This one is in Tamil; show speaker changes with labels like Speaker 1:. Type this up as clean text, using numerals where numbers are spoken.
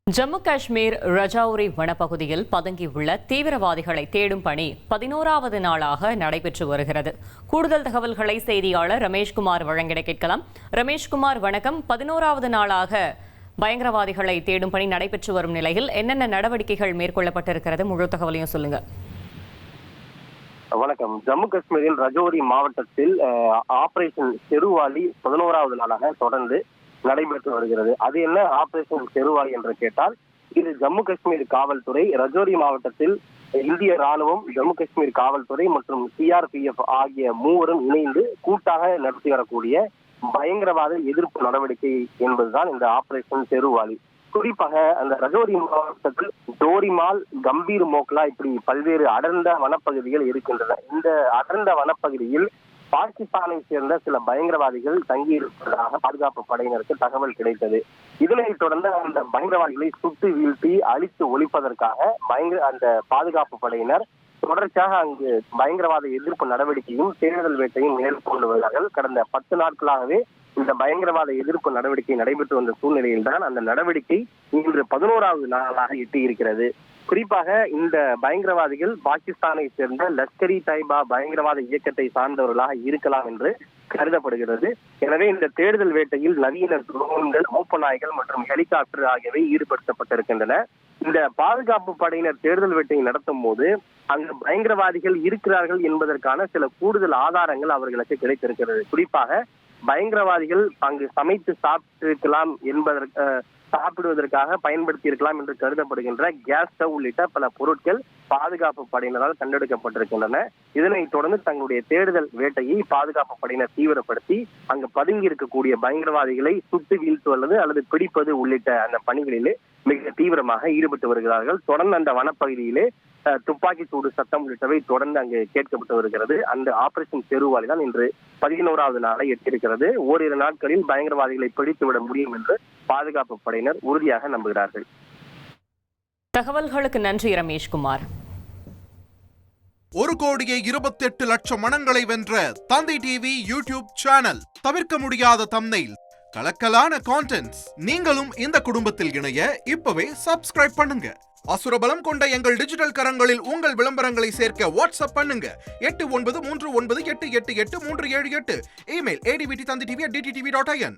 Speaker 1: ஜம்மு காஷ்மீர் ரஜௌரி வனப்பகுதியில் பதுங்கியுள்ள தீவிரவாதிகளை தேடும் பணி 11வது நாளாக நடைபெற்று வருகிறது. கூடுதல் தகவல்களை செய்தியாளர் ரமேஷ்குமார் வழங்கிட கேட்கலாம். ரமேஷ்குமார், வணக்கம். 11வது நாளாக பயங்கரவாதிகளை தேடும் பணி நடைபெற்று வரும் நிலையில் என்னென்ன நடவடிக்கைகள் மேற்கொள்ளப்பட்டிருக்கிறது? முழு தகவலையும் சொல்லுங்க.
Speaker 2: வணக்கம். ஜம்மு காஷ்மீரின் ரஜௌரி மாவட்டத்தில் ஆபரேஷன் செருவாலி 11வது நாளாக தொடர்ந்து நடைபெற்று வருகிறது. அது என்ன ஆபரேஷன் செருவாலி என்று கேட்டால், இது ஜம்மு காஷ்மீர் காவல்துறை, ரஜௌரி மாவட்டத்தில் இந்திய ராணுவம், ஜம்மு காஷ்மீர் காவல்துறை மற்றும் CRPF ஆகிய மூவரும் இணைந்து கூட்டாக நடத்தி வரக்கூடிய பயங்கரவாத எதிர்ப்பு நடவடிக்கை என்பதுதான் இந்த ஆபரேஷன் செருவாலி. குறிப்பாக அந்த ரஜௌரி மாவட்டத்தில் டோரிமால், கம்பீர் மோக்லா இப்படி பல்வேறு அடர்ந்த வனப்பகுதிகள் இருக்கின்றன. இந்த அடர்ந்த வனப்பகுதியில் பாகிஸ்தானை சேர்ந்த சில பயங்கரவாதிகள் தங்கியிருப்பதாக பாதுகாப்பு படையினருக்கு தகவல் கிடைத்தது. இதனைத் தொடர்ந்து அந்த பயங்கரவாதிகளை சுட்டு வீழ்த்தி அழித்து ஒழிப்பதற்காக அந்த பாதுகாப்பு படையினர் தொடர்ச்சியாக அங்கு பயங்கரவாத எதிர்ப்பு நடவடிக்கையும் தேடுதல் வேட்டையும் மேற்கொண்டு வருகிறார்கள். கடந்த 10 நாட்களாகவே இந்த பயங்கரவாத எதிர்ப்பு நடவடிக்கை நடைபெற்று வந்த சூழ்நிலையில் தான் அந்த நடவடிக்கை இன்று 11வது நாளாக எட்டியிருக்கிறது. குறிப்பாக இந்த பயங்கரவாதிகள் பாகிஸ்தானை சேர்ந்த லஷ்கர்-இ தாய்பா பயங்கரவாத இயக்கத்தை சார்ந்தவர்களாக இருக்கலாம் என்று கருதப்படுகிறது. எனவே இந்த தேடுதல் வேட்டையில் நவீன ட்ரோன்கள், மோப்பநாய்கள் மற்றும் ஹெலிகாப்டர் ஆகியவை ஈடுபடுத்தப்பட்டிருக்கின்றன. இந்த பாதுகாப்பு படையினர் தேடுதல் வேட்டையை நடத்தும் போது அங்கு பயங்கரவாதிகள் இருக்கிறார்கள் என்பதற்கான சில கூடுதல் ஆதாரங்கள் அவர்களுக்கு கிடைத்திருக்கிறது. குறிப்பாக பயங்கரவாதிகள் அங்கு சமைத்து சாப்பிடுவதற்காக பயன்படுத்தி இருக்கலாம் என்று கருதப்படுகின்ற கேஸ் ஸ்டவ் உள்ளிட்ட பல பொருட்கள் பாதுகாப்பு படையினரால் கண்டெடுக்கப்பட்டிருக்கின்றன. இதனைத் தொடர்ந்து தங்களுடைய தேடுதல் வேட்டையை பாதுகாப்பு படையினர் தீவிரப்படுத்தி அங்கு பதுங்கி இருக்கக்கூடிய பயங்கரவாதிகளை சுட்டு வீழ்த்துவது அல்லது பிடிப்பது உள்ளிட்ட அந்த பணிகளிலே மிக தீவிரமாக ஈடுபட்டு வருகிறார்கள். தொடர்ந்து அந்த வனப்பகுதியிலே துப்பாக்கி சூடு சத்தம் உள்ளிட்டவை தொடர்ந்து அங்கு கேட்கப்பட்டு வருகிறது. அந்த ஆபரேஷன் செருவாலி தான் இன்று 11வது நாளை எட்டியிருக்கிறது. ஓரிரு நாட்களில் பயங்கரவாதிகளை பிடித்துவிட முடியும் என்று பாதுகாப்பு படையினர் உறுதியாக நம்புகிறார்கள்.
Speaker 1: தகவல்களுக்கு நன்றி ரமேஷ்குமார்.
Speaker 3: 1,28,00,000 மனங்களை வென்ற தந்தி டிவி யூடியூப் சேனல். தவிர்க்க முடியாத தம்ப்நெயில், கலக்கலான கான்டென்ட்ஸ். நீங்களும் இந்த குடும்பத்தில் இணைய இப்பவே சப்ஸ்கிரைப் பண்ணுங்க. அசுரபலம் கொண்ட எங்கள் டிஜிட்டல் கரங்களில் உங்கள் விளம்பரங்களை சேர்க்க வாட்ஸ்அப் பண்ணுங்க. 8939888838. Email advtthanditv@dttv.in.